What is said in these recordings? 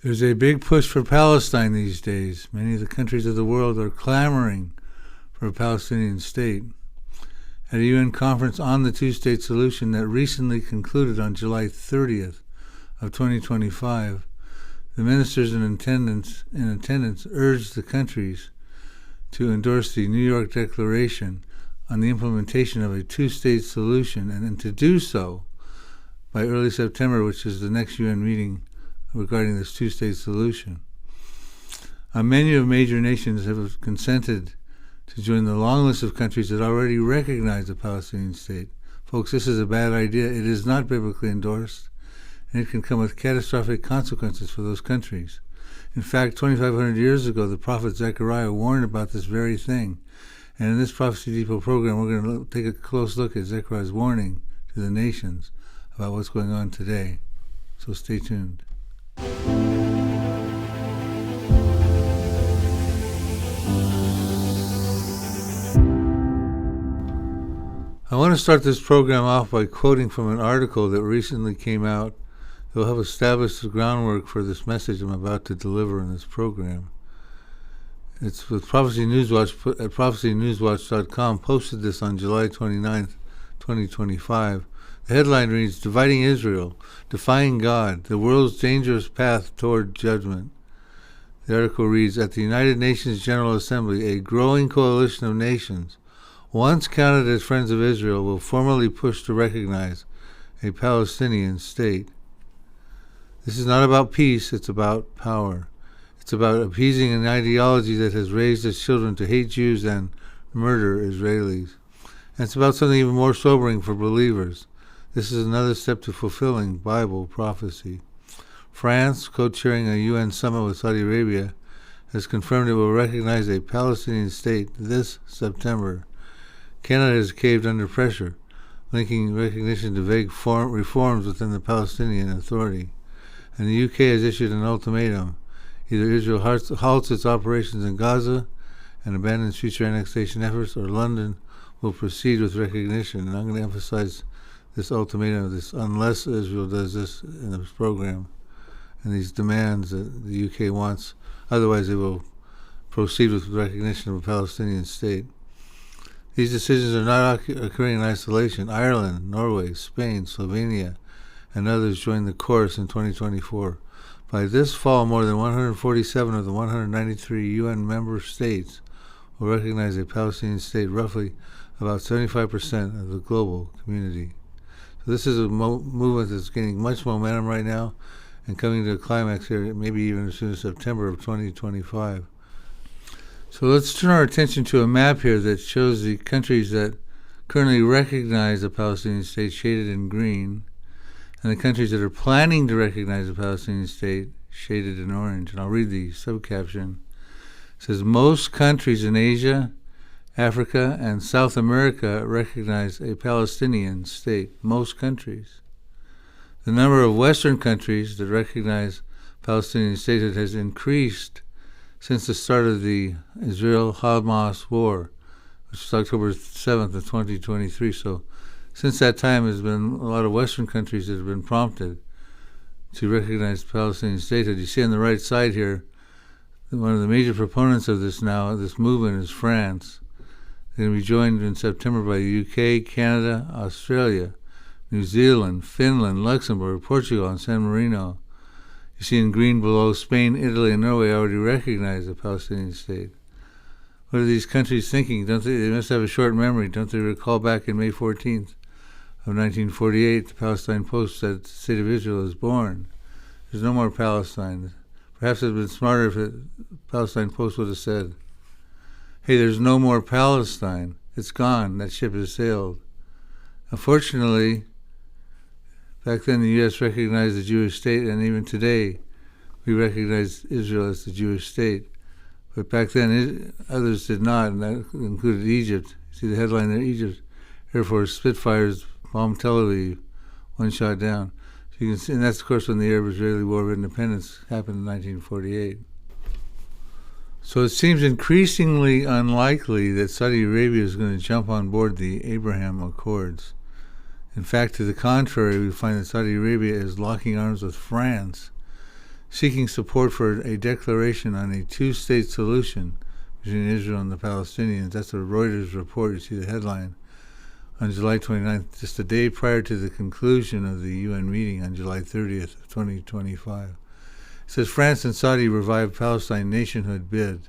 There's a big push for Palestine these days. Many of the countries of the world are clamoring for a Palestinian state. At a UN conference on the two-state solution that recently concluded on July 30th of 2025, the ministers in attendance urged the countries to endorse the New York Declaration on the implementation of a two-state solution, and to do so by early September, which is the next UN meeting regarding this two-state solution. Many of major nations have consented to join the long list of countries that already recognize the Palestinian state. Folks, this is a bad idea. It is not biblically endorsed, and it can come with catastrophic consequences for those countries. In fact, 2,500 years ago, the prophet Zechariah warned about this very thing. And in this Prophecy Depot program, we're going to take a close look at Zechariah's warning to the nations about what's going on today. So stay tuned. I want to start this program off by quoting from an article that recently came out that will help establish the groundwork for this message I'm about to deliver in this program. It's with Prophecy Newswatch at prophecynewswatch.com, posted this on July 29th, 2025. The headline reads, "Dividing Israel, Defying God, the World's Dangerous Path Toward Judgment." The article reads, "At the United Nations General Assembly, a growing coalition of nations, once counted as friends of Israel, will formally push to recognize a Palestinian state." This is not about peace, it's about power. It's about appeasing an ideology that has raised its children to hate Jews and murder Israelis. And it's about something even more sobering for believers. This is another step to fulfilling Bible prophecy. France, co-chairing a UN summit with Saudi Arabia, has confirmed it will recognize a Palestinian state this September. Canada has caved under pressure, linking recognition to vague reforms within the Palestinian Authority. And the UK has issued an ultimatum. Either Israel halts its operations in Gaza and abandons future annexation efforts, or London will proceed with recognition. And I'm going to emphasize this ultimatum, unless Israel does this in this program, and these demands that the UK wants. Otherwise, they will proceed with recognition of a Palestinian state. These decisions are not occurring in isolation. Ireland, Norway, Spain, Slovenia, and others joined the chorus in 2024. By this fall, more than 147 of the 193 UN member states will recognize a Palestinian state, roughly about 75% of the global community. So this is a movement that's gaining much momentum right now and coming to a climax here, maybe even as soon as September of 2025. So let's turn our attention to a map here that shows the countries that currently recognize a Palestinian state, shaded in green, and the countries that are planning to recognize a Palestinian state, shaded in orange. And I'll read the subcaption. It says, most countries in Asia, Africa, and South America recognize a Palestinian state. Most countries. The number of Western countries that recognize Palestinian statehood has increased since the start of the Israel-Hamas war, which was October 7th of 2023. So since that time, there's been a lot of Western countries that have been prompted to recognize Palestinian statehood. You see on the right side here, one of the major proponents of this movement is France. They're going to be joined in September by the UK, Canada, Australia, New Zealand, Finland, Luxembourg, Portugal, and San Marino. You see in green below, Spain, Italy, and Norway already recognize the Palestinian state. What are these countries thinking? They must have a short memory. Don't they recall back in May 14th of 1948, the Palestine Post said the state of Israel is born. There's no more Palestine. Perhaps it would have been smarter if the Palestine Post would have said, hey, there's no more Palestine. It's gone. That ship has sailed. Unfortunately, back then the U.S. recognized the Jewish state, and even today we recognize Israel as the Jewish state. But back then others did not, and that included Egypt. See the headline there, Egypt Air Force Spitfires bombed Tel Aviv, one shot down. So you can see, and that's of course when the Arab-Israeli War of Independence happened in 1948. So it seems increasingly unlikely that Saudi Arabia is going to jump on board the Abraham Accords. In fact, to the contrary, we find that Saudi Arabia is locking arms with France, seeking support for a declaration on a two-state solution between Israel and the Palestinians. That's a Reuters report. You see the headline. On July 29th, just a day prior to the conclusion of the UN meeting on July 30th of 2025. It says France and Saudi revived Palestine nationhood bid.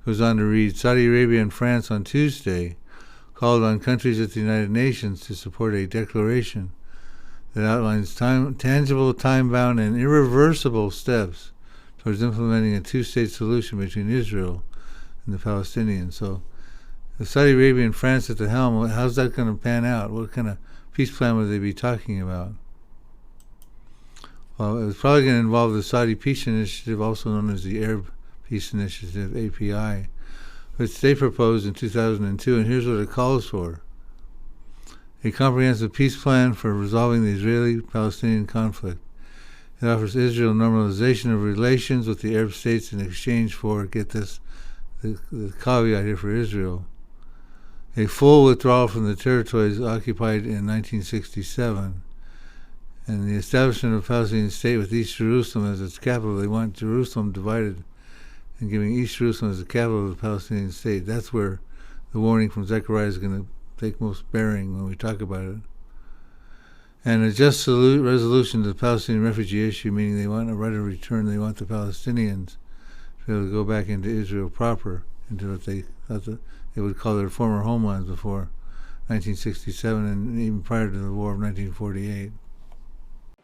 Goes on to read, Saudi Arabia and France on Tuesday called on countries at the United Nations to support a declaration that outlines tangible, time-bound, and irreversible steps towards implementing a two-state solution between Israel and the Palestinians. So, with Saudi Arabia and France at the helm, how's that going to pan out? What kind of peace plan would they be talking about? Well, it was probably going to involve the Saudi Peace Initiative, also known as the Arab Peace Initiative, API, which they proposed in 2002, and here's what it calls for. A comprehensive peace plan for resolving the Israeli-Palestinian conflict. It offers Israel normalization of relations with the Arab states in exchange for, get this, the caveat here for Israel, a full withdrawal from the territories occupied in 1967, and the establishment of a Palestinian state with East Jerusalem as its capital. They want Jerusalem divided and giving East Jerusalem as the capital of the Palestinian state. That's where the warning from Zechariah is going to take most bearing when we talk about it. And a just resolution to the Palestinian refugee issue, meaning they want a right of return. They want the Palestinians to be able to go back into Israel proper, into what they thought they would call their former homelands before 1967 and even prior to the War of 1948.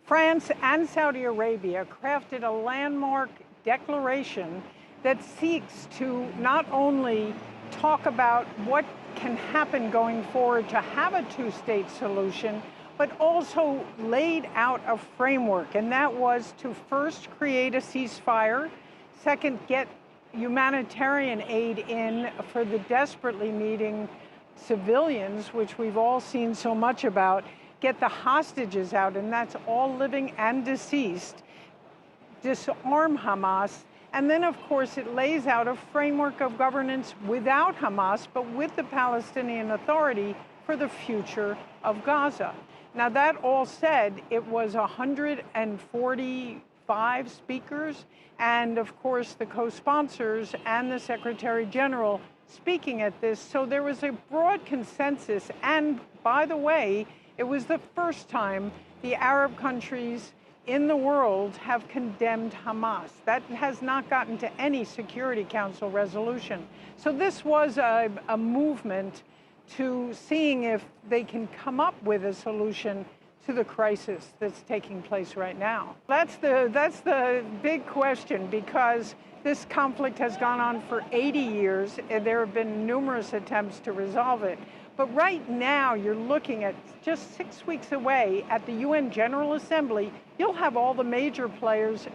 France and Saudi Arabia crafted a landmark declaration that seeks to not only talk about what can happen going forward to have a two-state solution, but also laid out a framework, and that was to first create a ceasefire, second, get humanitarian aid in for the desperately needing civilians, which we've all seen so much about, get the hostages out, and that's all living and deceased, disarm Hamas, and then, of course, it lays out a framework of governance without Hamas, but with the Palestinian Authority for the future of Gaza. Now, that all said, it was 145 speakers, and of course, the co-sponsors and the Secretary General speaking at this. So there was a broad consensus. And by the way, it was the first time the Arab countries in the world have condemned Hamas. That has not gotten to any Security Council resolution. So this was a movement to seeing if they can come up with a solution to the crisis that's taking place right now. That's the big question, because this conflict has gone on for 80 years, and there have been numerous attempts to resolve it. But right now, you're looking at just 6 weeks away at the UN General Assembly. You'll have all the major players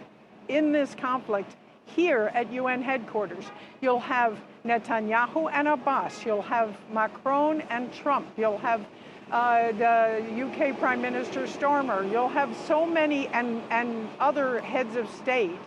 in this conflict here at UN headquarters. You'll have Netanyahu and Abbas. You'll have Macron and Trump. You'll have the UK Prime Minister Starmer. You'll have so many and other heads of state,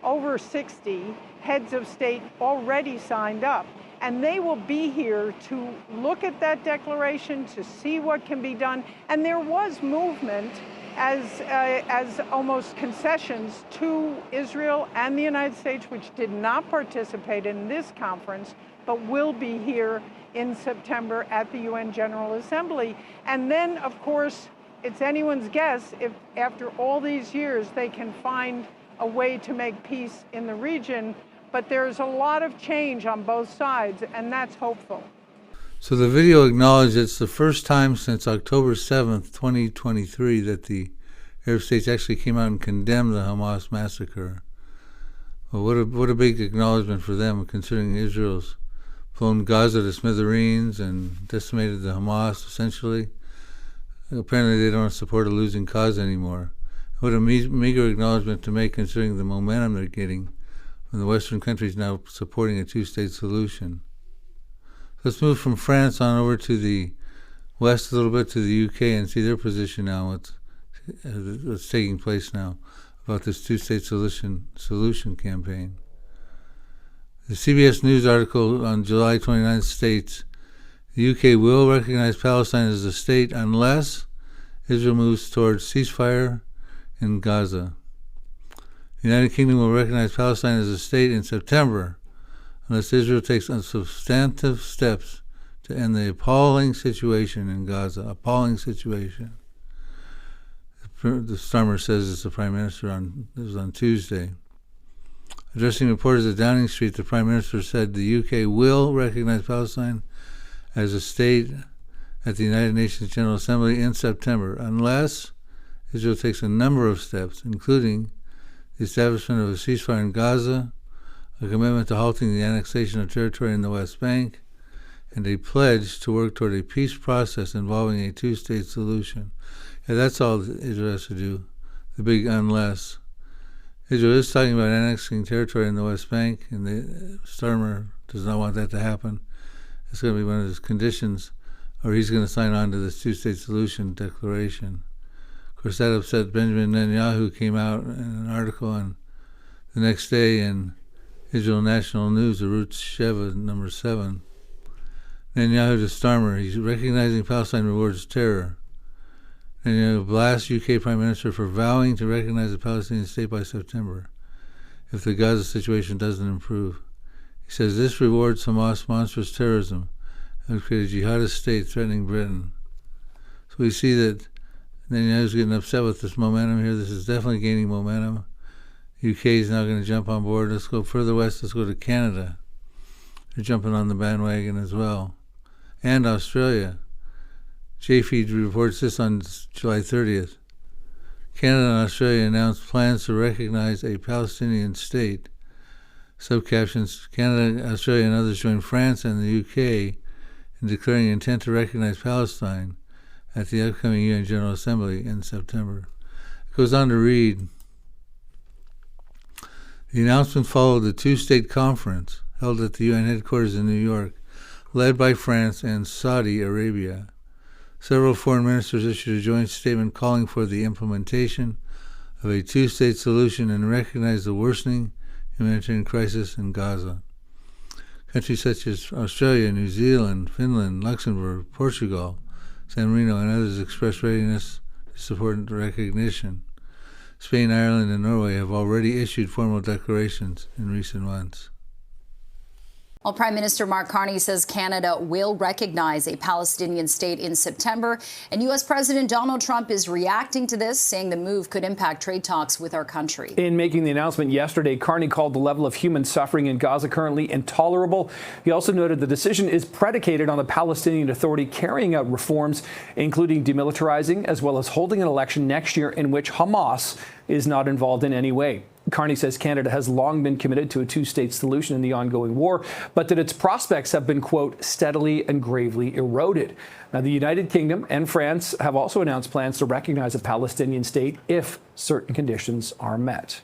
over 60 heads of state already signed up. And they will be here to look at that declaration, to see what can be done. And there was movement as almost concessions to Israel and the United States, which did not participate in this conference, but will be here in September at the UN General Assembly. And then, of course, it's anyone's guess if after all these years they can find a way to make peace in the region. But there's a lot of change on both sides, and that's hopeful. So the video acknowledged it's the first time since October 7th, 2023, that the Arab states actually came out and condemned the Hamas massacre. Well, what a big acknowledgement for them, considering Israel's blown Gaza to smithereens and decimated the Hamas, essentially. Apparently they don't support a losing cause anymore. What a meager acknowledgement to make, considering the momentum they're getting from the Western countries now supporting a two-state solution. Let's move from France on over to the west a little bit, to the UK, and see their position now, what's taking place now about this two-state solution campaign. The CBS News article on July 29th states, the UK will recognize Palestine as a state unless Israel moves towards ceasefire in Gaza. The United Kingdom will recognize Palestine as a state in September unless Israel takes substantive steps to end the appalling situation in Gaza. Appalling situation. The Starmer says it's the Prime Minister it was on Tuesday. Addressing reporters at Downing Street, the Prime Minister said the UK will recognize Palestine as a state at the United Nations General Assembly in September, unless Israel takes a number of steps, including the establishment of a ceasefire in Gaza, a commitment to halting the annexation of territory in the West Bank, and a pledge to work toward a peace process involving a two-state solution. Yeah, that's all Israel has to do, the big unless. Israel is talking about annexing territory in the West Bank, and the Starmer does not want that to happen. It's going to be one of his conditions, or he's going to sign on to this two-state solution declaration. Of course, that upset Benjamin Netanyahu, who came out in an article on the next day in Israel National News, Arutz Sheva, number 7. Netanyahu to Starmer, he's recognizing Palestine rewards terror. Netanyahu blasts UK Prime Minister for vowing to recognize the Palestinian state by September if the Gaza situation doesn't improve. He says this rewards Hamas monstrous terrorism and would create a jihadist state threatening Britain. So we see that Netanyahu's getting upset with this momentum here. This is definitely gaining momentum. UK is now going to jump on board. Let's go further west. Let's go to Canada. They're jumping on the bandwagon as well. And Australia. JFeed reports this on July 30th. Canada and Australia announced plans to recognize a Palestinian state. Subcaptions, Canada, Australia, and others joined France and the UK in declaring intent to recognize Palestine at the upcoming UN General Assembly in September. It goes on to read, the announcement followed the two-state conference held at the UN headquarters in New York, led by France and Saudi Arabia. Several foreign ministers issued a joint statement calling for the implementation of a two-state solution and recognized the worsening humanitarian crisis in Gaza. Countries such as Australia, New Zealand, Finland, Luxembourg, Portugal, San Marino, and others expressed readiness to support the recognition. Spain, Ireland, and Norway have already issued formal declarations in recent months. Well, Prime Minister Mark Carney says Canada will recognize a Palestinian state in September, and U.S. President Donald Trump is reacting to this, saying the move could impact trade talks with our country. In making the announcement yesterday, Carney called the level of human suffering in Gaza currently intolerable. He also noted the decision is predicated on the Palestinian Authority carrying out reforms, including demilitarizing, as well as holding an election next year in which Hamas is not involved in any way. Carney says Canada has long been committed to a two-state solution in the ongoing war, but that its prospects have been, quote, steadily and gravely eroded. Now, the United Kingdom and France have also announced plans to recognize a Palestinian state if certain conditions are met.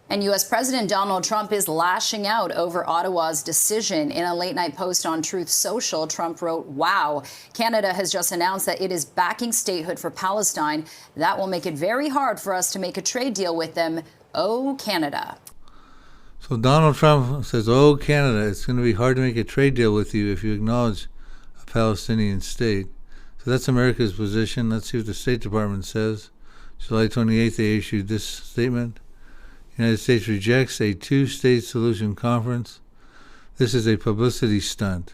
And U.S. President Donald Trump is lashing out over Ottawa's decision. In a late-night post on Truth Social, Trump wrote, wow, Canada has just announced that it is backing statehood for Palestine. That will make it very hard for us to make a trade deal with them. Oh, Canada. So Donald Trump says, oh, Canada, it's going to be hard to make a trade deal with you if you acknowledge a Palestinian state. So that's America's position. Let's see what the State Department says. July 28th, they issued this statement. The United States rejects a two-state solution conference. This is a publicity stunt.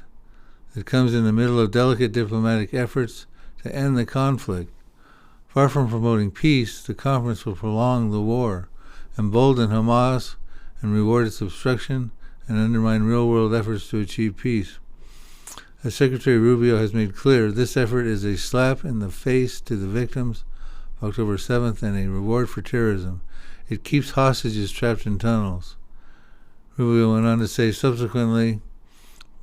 It comes in the middle of delicate diplomatic efforts to end the conflict. Far from promoting peace, the conference will prolong the war, embolden Hamas, and reward its obstruction and undermine real-world efforts to achieve peace. As Secretary Rubio has made clear, this effort is a slap in the face to the victims of October 7th and a reward for terrorism. It keeps hostages trapped in tunnels. Rubio went on to say, subsequently,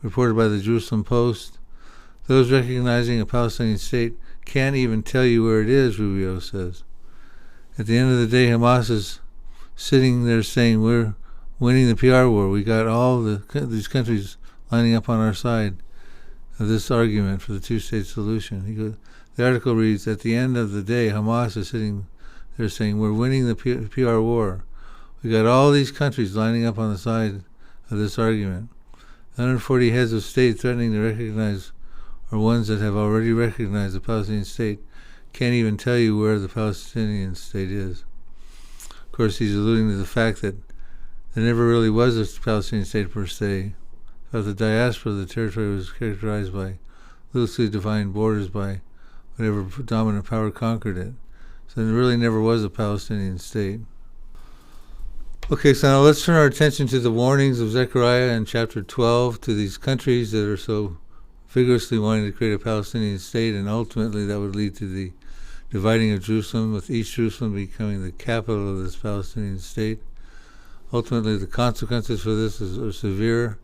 reported by the Jerusalem Post, those recognizing a Palestinian state can't even tell you where it is, Rubio says. At the end of the day, Hamas is sitting there saying, we're winning the PR war. We got all these countries lining up on our side of this argument for the two-state solution. The article reads, at the end of the day, Hamas is sitting there saying, we're winning the PR war. We got all these countries lining up on the side of this argument. 140 heads of state threatening to recognize, or ones that have already recognized the Palestinian state, can't even tell you where the Palestinian state is. Of course, he's alluding to the fact that there never really was a Palestinian state per se. But the diaspora of the territory was characterized by loosely defined borders by whatever dominant power conquered it. So there really never was a Palestinian state. Okay, so now let's turn our attention to the warnings of Zechariah in chapter 12 to these countries that are so vigorously wanting to create a Palestinian state, and ultimately that would lead to the dividing of Jerusalem, with East Jerusalem becoming the capital of this Palestinian state. Ultimately, the consequences for this are severe.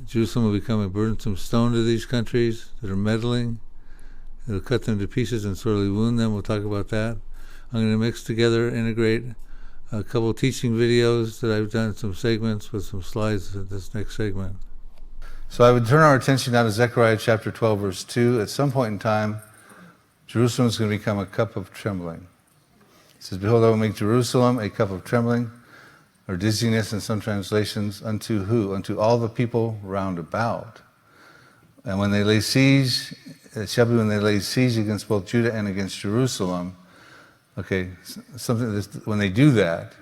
Jerusalem will become a burdensome stone to these countries that are meddling. It'll cut them to pieces and sorely wound them. We'll talk about that. I'm going to mix together, integrate a couple teaching videos that I've done, some segments with some slides in this next segment. So I would turn our attention now to Zechariah chapter 12, verse 2. At some point in time, Jerusalem is going to become a cup of trembling. It says, "Behold, I will make Jerusalem a cup of trembling," or dizziness in some translations, "unto who? Unto all the people round about. And when they lay siege, it shall be when they lay siege against both Judah and against Jerusalem." Okay, when they do that,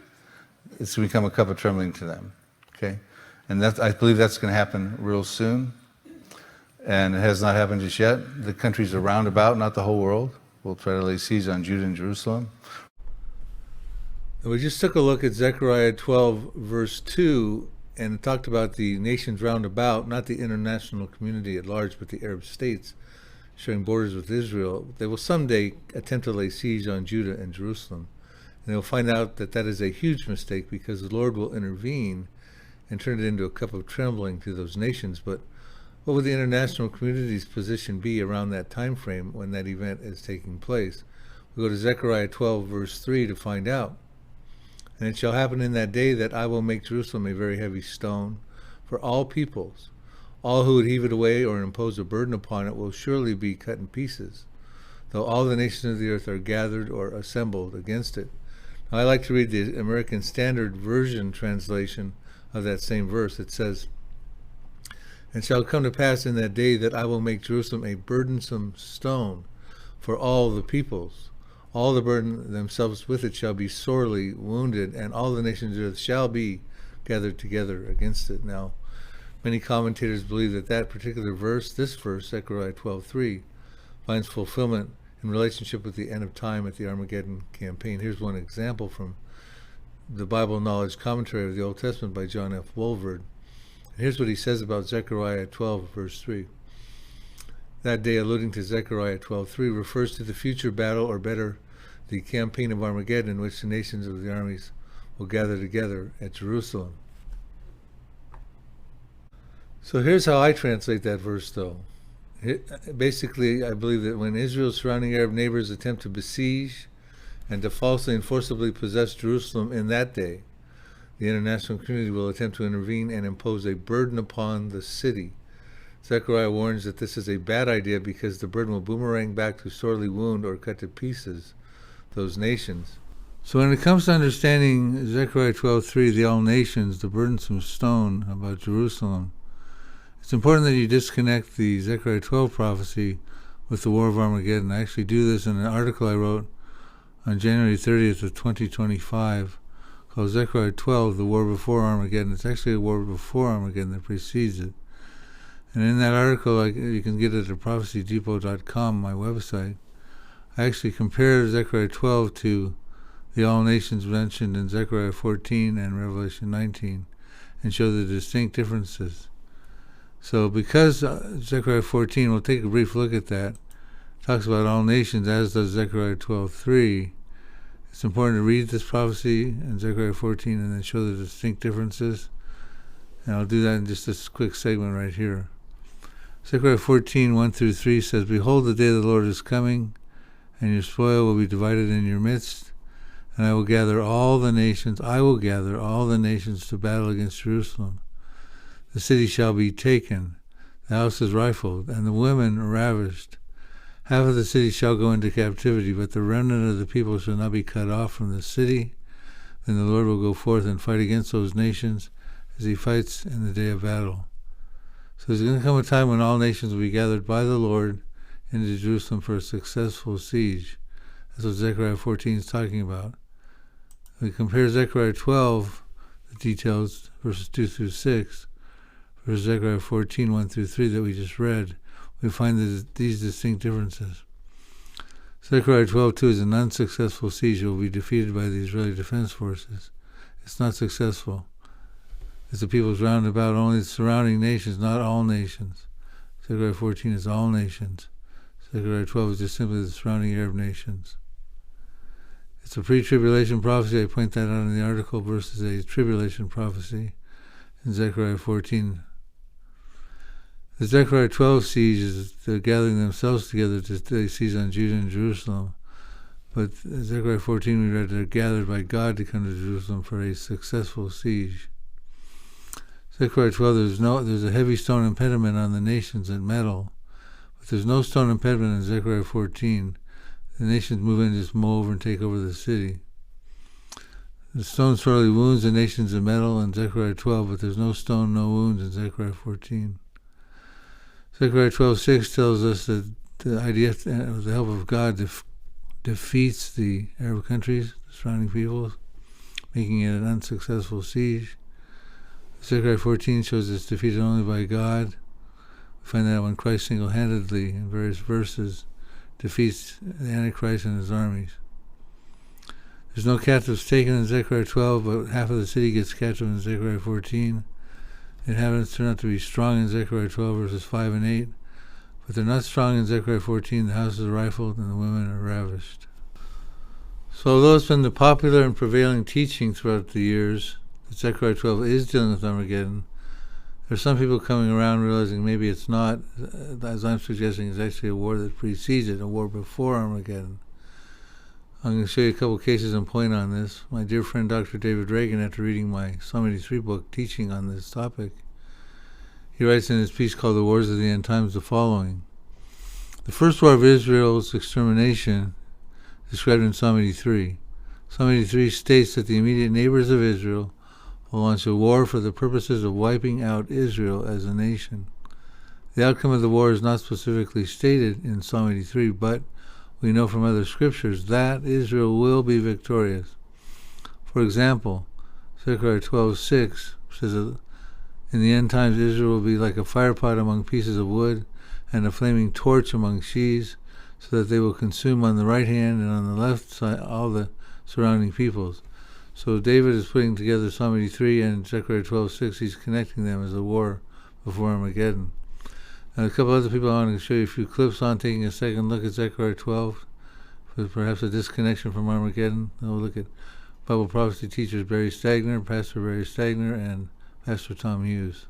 it's to become a cup of trembling to them. Okay, and I believe that's going to happen real soon. And it has not happened just yet. The countries around about, not the whole world, will try to lay siege on Judah and Jerusalem. We just took a look at Zechariah 12, verse 2, and talked about the nations round about, not the international community at large, but the Arab states sharing borders with Israel. They will someday attempt to lay siege on Judah and Jerusalem. And they'll find out that that is a huge mistake, because the Lord will intervene and turn it into a cup of trembling to those nations. But what would the international community's position be around that time frame when that event is taking place? We go to Zechariah 12, verse 3 to find out. "And it shall happen in that day that I will make Jerusalem a very heavy stone for all peoples. All who would heave it away or impose a burden upon it will surely be cut in pieces, though all the nations of the earth are gathered or assembled against it." Now, I like to read the American Standard Version translation of that same verse. It says, "And shall come to pass in that day that I will make Jerusalem a burdensome stone for all the peoples. All the burden themselves with it shall be sorely wounded, and all the nations of the earth shall be gathered together against it." Now, many commentators believe that that particular verse, this verse, Zechariah 12:3, finds fulfillment in relationship with the end of time at the Armageddon campaign. Here's one example from the Bible Knowledge Commentary of the Old Testament by John F. Wolverd. Here's what he says about Zechariah 12, verse 3. That day, alluding to Zechariah 12:3, refers to the future battle, or better, the campaign of Armageddon, in which the nations of the armies will gather together at Jerusalem. So here's how I translate that verse, though. Basically, I believe that when Israel's surrounding Arab neighbors attempt to besiege and to falsely and forcibly possess Jerusalem in that day, the international community will attempt to intervene and impose a burden upon the city. Zechariah warns that this is a bad idea, because the burden will boomerang back to sorely wound or cut to pieces those nations. So when it comes to understanding Zechariah 12:3, the all nations, the burdensome stone about Jerusalem, it's important that you disconnect the Zechariah 12 prophecy with the War of Armageddon. I actually do this in an article I wrote on January 30th of 2025 called Zechariah 12, the War Before Armageddon. It's actually a war before Armageddon that precedes it. And in that article, you can get it at prophecydepot.com, my website. I actually compare Zechariah 12 to the all nations mentioned in Zechariah 14 and Revelation 19 and show the distinct differences. So because Zechariah 14, we'll take a brief look at that, talks about all nations, as does Zechariah 12:3. It's important to read this prophecy in Zechariah 14 and then show the distinct differences. And I'll do that in just this quick segment right here. Zechariah 14, 1-3 says, "Behold, the day of the Lord is coming, and your spoil will be divided in your midst, and I will gather all the nations to battle against Jerusalem. The city shall be taken, the houses rifled, and the women ravished. Half of the city shall go into captivity, but the remnant of the people shall not be cut off from the city. Then the Lord will go forth and fight against those nations as he fights in the day of battle." So there's going to come a time when all nations will be gathered by the Lord into Jerusalem for a successful siege. That's what Zechariah 14 is talking about. We compare Zechariah 12, the details, verses 2 through 6, versus Zechariah 14, 1 through 3 that we just read. We find these distinct differences. Zechariah 12:2 is an unsuccessful siege. It will be defeated by the Israeli Defense Forces. It's not successful. It's the peoples round about, only the surrounding nations, not all nations. Zechariah 14 is all nations. Zechariah 12 is just simply the surrounding Arab nations. It's a pre-tribulation prophecy. I point that out in the article versus a tribulation prophecy in Zechariah 14. The Zechariah 12 siege is they're gathering themselves together to seize on Judah and Jerusalem. But in Zechariah 14 we read they're gathered by God to come to Jerusalem for a successful siege. Zechariah 12, there's a heavy stone impediment on the nations that meddle. But there's no stone impediment in Zechariah 14. The nations move in and just mow over and take over the city. The stone sorely wounds the nations that meddle in Zechariah 12, but there's no stone, no wounds in Zechariah 14. Zechariah 12:6 tells us that the IDF, with the help of God, defeats the Arab countries, the surrounding peoples, making it an unsuccessful siege. Zechariah 14 shows it's defeated only by God. We find that when Christ single-handedly, in various verses, defeats the Antichrist and his armies. There's no captives taken in Zechariah 12, but half of the city gets captive in Zechariah 14. The inhabitants turn out to be strong in Zechariah 12, verses 5 and 8, but they're not strong in Zechariah 14. The houses are rifled and the women are ravished. So although it's been the popular and prevailing teaching throughout the years that Zechariah 12 is dealing with Armageddon, there's some people coming around realizing maybe it's not, as I'm suggesting, it's actually a war that precedes it, a war before Armageddon. I'm going to show you a couple cases and point on this. My dear friend Dr. David Reagan, after reading my Psalm 83 book teaching on this topic, he writes in his piece called The Wars of the End Times the following. The first war of Israel's extermination is described in Psalm 83. Psalm 83 states that the immediate neighbors of Israel will launch a war for the purposes of wiping out Israel as a nation. The outcome of the war is not specifically stated in Psalm 83, but we know from other scriptures that Israel will be victorious. For example, Zechariah 12:6 says that in the end times Israel will be like a firepot among pieces of wood and a flaming torch among sheaves, so that they will consume on the right hand and on the left side all the surrounding peoples. So David is putting together Psalm 83 and Zechariah 12:6. He's connecting them as a war before Armageddon. And a couple other people I want to show you a few clips on, taking a second look at Zechariah 12 for perhaps a disconnection from Armageddon. Then we'll look at Bible prophecy teachers Barry Stagner, Pastor Barry Stagner, and Pastor Tom Hughes.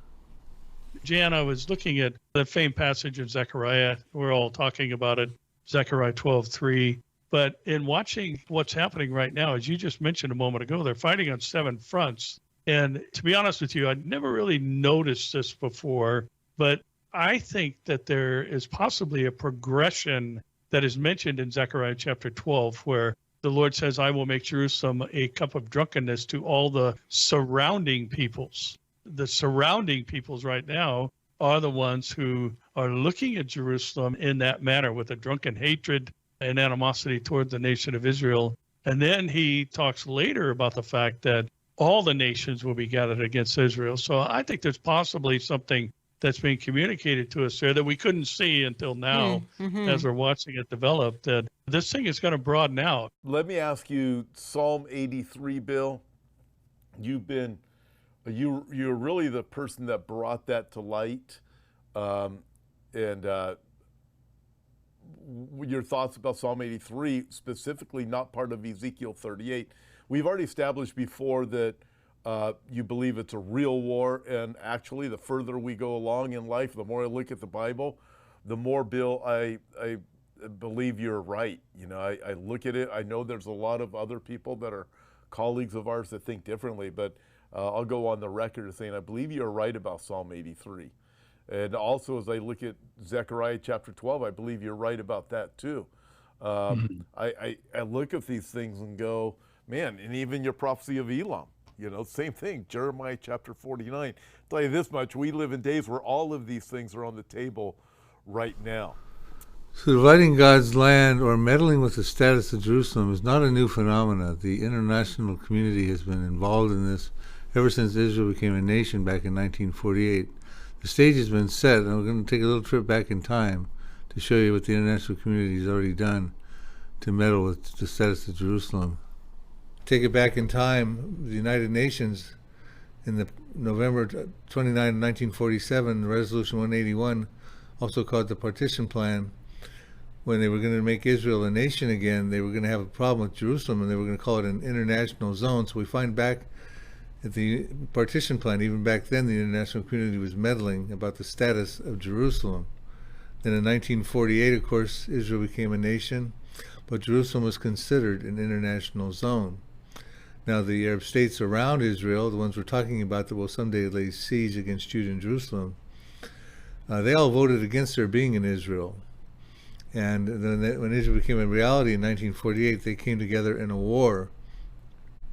Jan, I was looking at the famed passage of Zechariah. We're all talking about it, Zechariah 12:3. But in watching what's happening right now, as you just mentioned a moment ago, they're fighting on 7 fronts. And to be honest with you, I'd never really noticed this before, but I think that there is possibly a progression that is mentioned in Zechariah chapter 12, where the Lord says, I will make Jerusalem a cup of drunkenness to all the surrounding peoples. The surrounding peoples right now are the ones who are looking at Jerusalem in that manner with a drunken hatred and animosity toward the nation of Israel. And then he talks later about the fact that all the nations will be gathered against Israel. So I think there's possibly something that's being communicated to us there that we couldn't see until now as we're watching it develop, that this thing is going to broaden out. Let me ask you, Psalm 83, Bill, you're really the person that brought that to light. Your thoughts about Psalm 83, specifically not part of Ezekiel 38. We've already established before that you believe it's a real war, and actually the further we go along in life, the more I look at the Bible, the more, Bill, I believe you're right. You know, I look at it, I know there's a lot of other people that are colleagues of ours that think differently, but I'll go on the record as saying I believe you're right about Psalm 83. And also, as I look at Zechariah chapter 12, I believe you're right about that too. I look at these things and go, man, and even your prophecy of Elam, you know, same thing, Jeremiah chapter 49. I'll tell you this much, we live in days where all of these things are on the table right now. So dividing God's land or meddling with the status of Jerusalem is not a new phenomenon. The international community has been involved in this ever since Israel became a nation back in 1948. The stage has been set, and we're going to take a little trip back in time to show you what the international community has already done to meddle with the status of Jerusalem. Take it back in time, the United Nations in the November 29, 1947, Resolution 181, also called the Partition Plan, when they were going to make Israel a nation again, they were going to have a problem with Jerusalem, and they were going to call it an international zone. So we find back at the Partition Plan, even back then, the international community was meddling about the status of Jerusalem. Then in 1948, of course, Israel became a nation, but Jerusalem was considered an international zone. Now, the Arab states around Israel, the ones we're talking about that will someday lay siege against Judah and Jerusalem, they all voted against there being in Israel. And then when Israel became a reality in 1948, they came together in a war.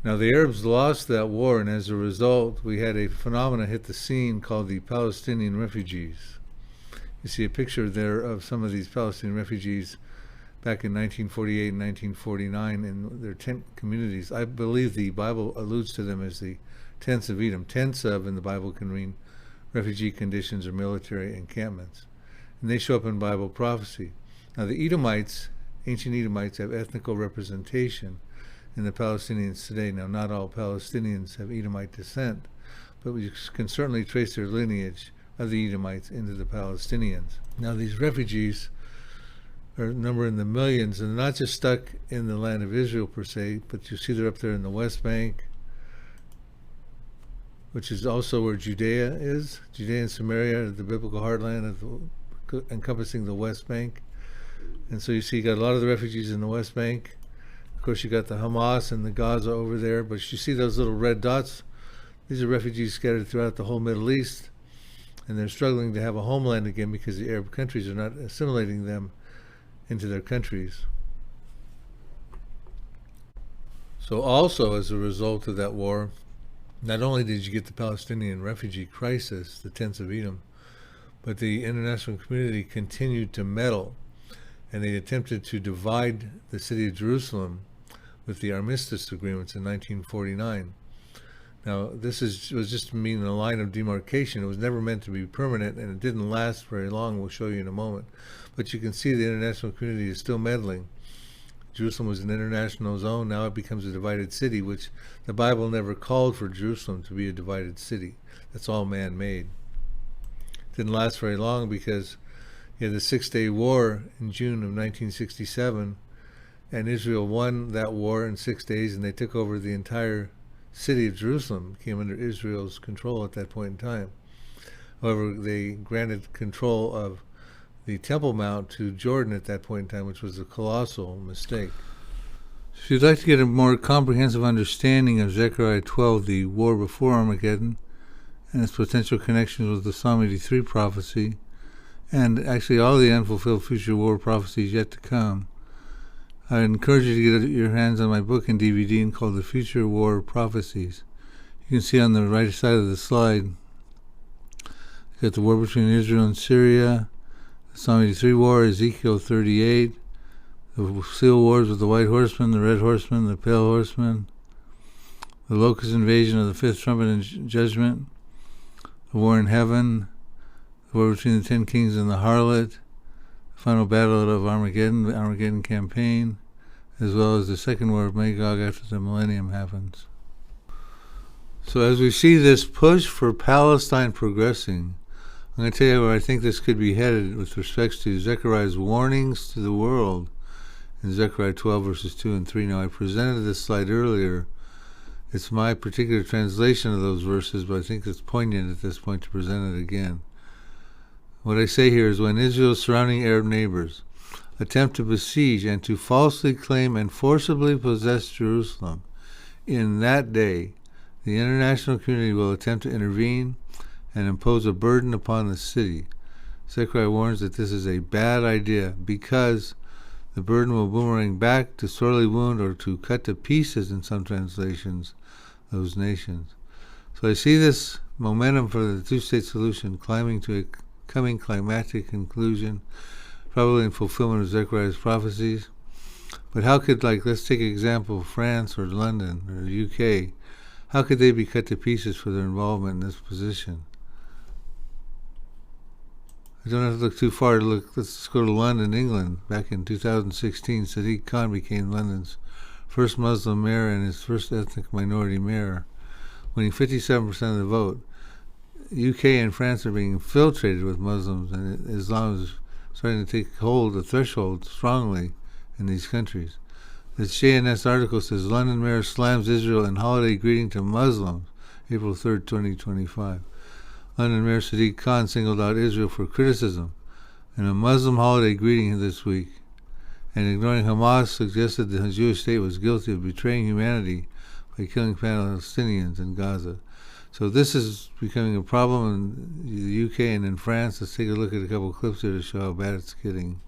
Now, the Arabs lost that war, and as a result, we had a phenomenon hit the scene called the Palestinian refugees. You see a picture there of some of these Palestinian refugees back in 1948 and 1949 in their tent communities. I believe the Bible alludes to them as the tents of Edom. Tents of, in the Bible, can mean refugee conditions or military encampments. And they show up in Bible prophecy. Now, the Edomites, ancient Edomites, have ethnical representation in the Palestinians today. Now, not all Palestinians have Edomite descent, but we can certainly trace their lineage of the Edomites into the Palestinians. Now, these refugees are numbered in the millions, and they're not just stuck in the land of Israel per se, but you see they're up there in the West Bank, which is also where Judea is. Judea and Samaria, the biblical heartland encompassing the West Bank. And so you see you got a lot of the refugees in the West Bank. Of course, you got the Hamas and the Gaza over there, but you see those little red dots? These are refugees scattered throughout the whole Middle East, and they're struggling to have a homeland again because the Arab countries are not assimilating them into their countries. So also, as a result of that war, not only did you get the Palestinian refugee crisis, the tents of Edom, but the international community continued to meddle, and they attempted to divide the city of Jerusalem with the armistice agreements in 1949. Now, this was just meaning a line of demarcation. It was never meant to be permanent, and it didn't last very long. We'll show you in a moment. But you can see the international community is still meddling. Jerusalem was an international zone. Now it becomes a divided city, which the Bible never called for Jerusalem to be a divided city. That's all man-made. Didn't last very long because you had the Six-Day War in June of 1967, and Israel won that war in 6 days, and they took over the entire city of Jerusalem, came under Israel's control at that point in time. However, they granted control of the Temple Mount to Jordan at that point in time, which was a colossal mistake. If you'd like to get a more comprehensive understanding of Zechariah 12, the war before Armageddon, and its potential connections with the Psalm 83 prophecy, and actually all the unfulfilled future war prophecies yet to come, I encourage you to get your hands on my book and DVD called The Future War Prophecies. You can see on the right side of the slide, you've got the war between Israel and Syria, the Psalm 83 war, Ezekiel 38, the seal wars with the white horsemen, the red horsemen, the pale horsemen, the locust invasion of the fifth trumpet and judgment, the war in heaven, the war between the 10 kings and the harlot, the final battle of Armageddon, the Armageddon campaign, as well as the second war of Magog after the millennium happens. So as we see this push for Palestine progressing, I'm going to tell you where I think this could be headed with respect to Zechariah's warnings to the world in Zechariah 12 verses 2 and 3. Now, I presented this slide earlier. It's my particular translation of those verses, but I think it's poignant at this point to present it again. What I say here is, when Israel's surrounding Arab neighbors attempt to besiege and to falsely claim and forcibly possess Jerusalem, in that day, the international community will attempt to intervene and impose a burden upon the city. Zechariah warns that this is a bad idea because the burden will boomerang back to sorely wound or to cut to pieces, in some translations, those nations. So I see this momentum for the two-state solution climbing to a coming climactic conclusion probably in fulfillment of Zechariah's prophecies. But how could, let's take an example of France or London or the UK. How could they be cut to pieces for their involvement in this position? I don't have to look too far to look. Let's go to London, England. Back in 2016, Sadiq Khan became London's first Muslim mayor and his first ethnic minority mayor, winning 57% of the vote. UK and France are being infiltrated with Muslims, and Islam is starting to take hold, the threshold, strongly in these countries. The JNS article says London mayor slams Israel in holiday greeting to Muslims, April 3rd, 2025. London Mayor Sadiq Khan singled out Israel for criticism in a Muslim holiday greeting this week, and ignoring Hamas, suggested the Jewish state was guilty of betraying humanity by killing Palestinians in Gaza. So this is becoming a problem in the UK and in France. Let's take a look at a couple of clips here to show how bad it's getting.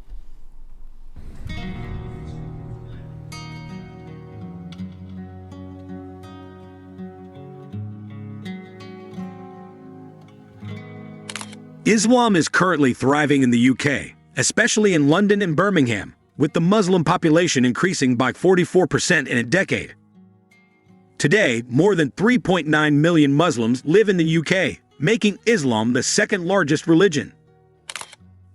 Islam is currently thriving in the UK, especially in London and Birmingham, with the Muslim population increasing by 44% in a decade. Today, more than 3.9 million Muslims live in the UK, making Islam the second largest religion.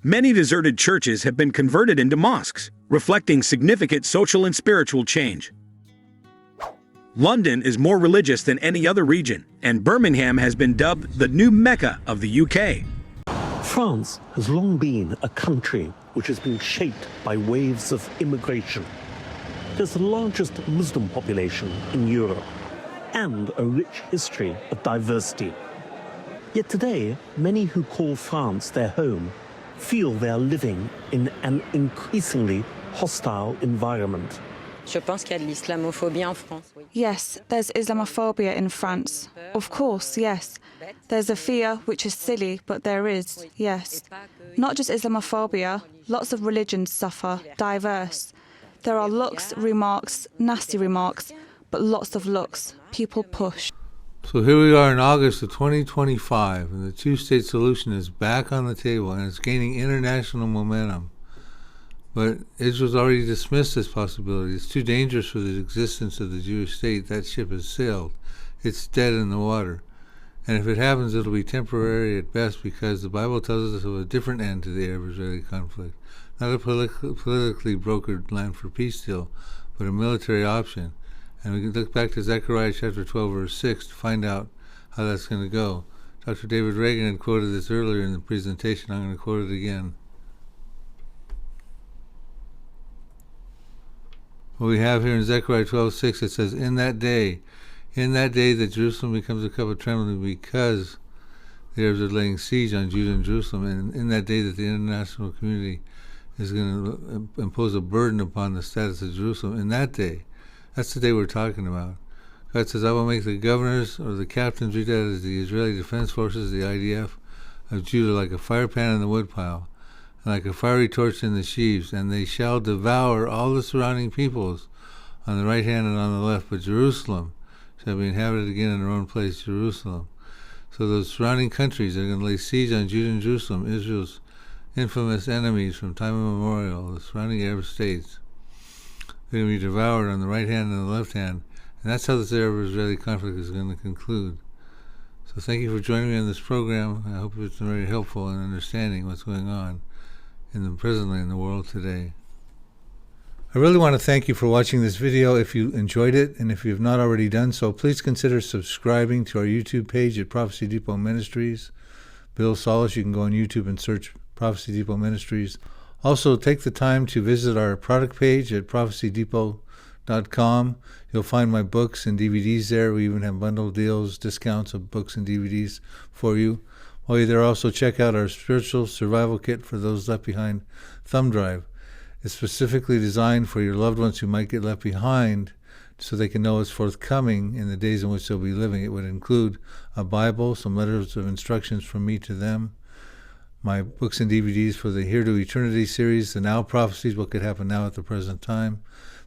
Many deserted churches have been converted into mosques, reflecting significant social and spiritual change. London is more religious than any other region, and Birmingham has been dubbed the new Mecca of the UK. France has long been a country which has been shaped by waves of immigration. There's the largest Muslim population in Europe and a rich history of diversity. Yet today, many who call France their home feel they are living in an increasingly hostile environment. Yes, there's Islamophobia in France. Of course, yes. There's a fear which is silly, but there is, yes. Not just Islamophobia, lots of religions suffer, diverse. There are looks, remarks, nasty remarks, but lots of looks. People push. So here we are in August of 2025, and the two-state solution is back on the table, and it's gaining international momentum. But Israel's already dismissed this possibility. It's too dangerous for the existence of the Jewish state. That ship has sailed. It's dead in the water. And if it happens, it'll be temporary at best, because the Bible tells us of a different end to the Arab-Israeli conflict. Not a politically brokered land for peace deal, but a military option. And we can look back to Zechariah chapter 12, verse 6 to find out how that's going to go. Dr. David Reagan had quoted this earlier in the presentation. I'm going to quote it again. What we have here in Zechariah 12:6, it says, in that day that Jerusalem becomes a cup of trembling, because the Arabs are laying siege on Judah and Jerusalem, and in that day that the international community is going to impose a burden upon the status of Jerusalem. In that day, that's the day we're talking about. God says, I will make the governors or the captains, read that as the Israeli Defense Forces, the IDF, of Judah like a fire pan in the woodpile, like a fiery torch in the sheaves, and they shall devour all the surrounding peoples on the right hand and on the left, but Jerusalem shall be inhabited again in their own place, Jerusalem. So those surrounding countries are going to lay siege on Judah and Jerusalem, Israel's infamous enemies from time immemorial, the surrounding Arab states. They're going to be devoured on the right hand and the left hand, and that's how this Arab-Israeli conflict is going to conclude. So thank you for joining me on this program. I hope it's been very helpful in understanding what's going on presently in the world today. I really want to thank you for watching this video. If you enjoyed it, and if you have not already done so, please consider subscribing to our YouTube page at Prophecy Depot Ministries. Bill Salus, you can go on YouTube and search Prophecy Depot Ministries. Also, take the time to visit our product page at prophecydepot.com. You'll find my books and DVDs there. We even have bundle deals, discounts of books and DVDs for you. While you're there, also check out our Spiritual Survival Kit for Those Left Behind thumb drive. It's specifically designed for your loved ones who might get left behind, so they can know what's forthcoming in the days in which they'll be living. It would include a Bible, some letters of instructions from me to them, my books and DVDs for the Here to Eternity series, the Now Prophecies, what could happen now at the present time,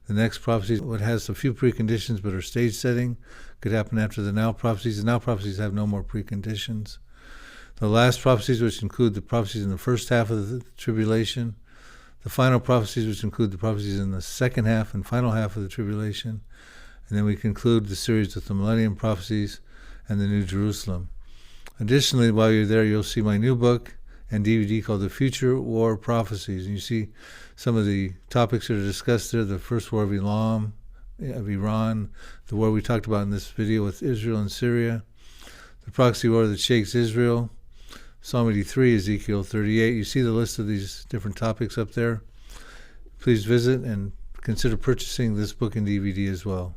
the Next Prophecies, what has a few preconditions but are stage setting, could happen after the Now Prophecies. The Now Prophecies have no more preconditions. The Last Prophecies, which include the prophecies in the first half of the tribulation, the final prophecies, which include the prophecies in the second half and final half of the tribulation. And then we conclude the series with the Millennium Prophecies and the New Jerusalem. Additionally, while you're there, you'll see my new book and DVD called The Future War Prophecies. And you see some of the topics that are discussed there: the First War of Iran, the war we talked about in this video with Israel and Syria, the proxy war that shakes Israel, Psalm 83, Ezekiel 38. You see the list of these different topics up there. Please visit and consider purchasing this book and DVD as well.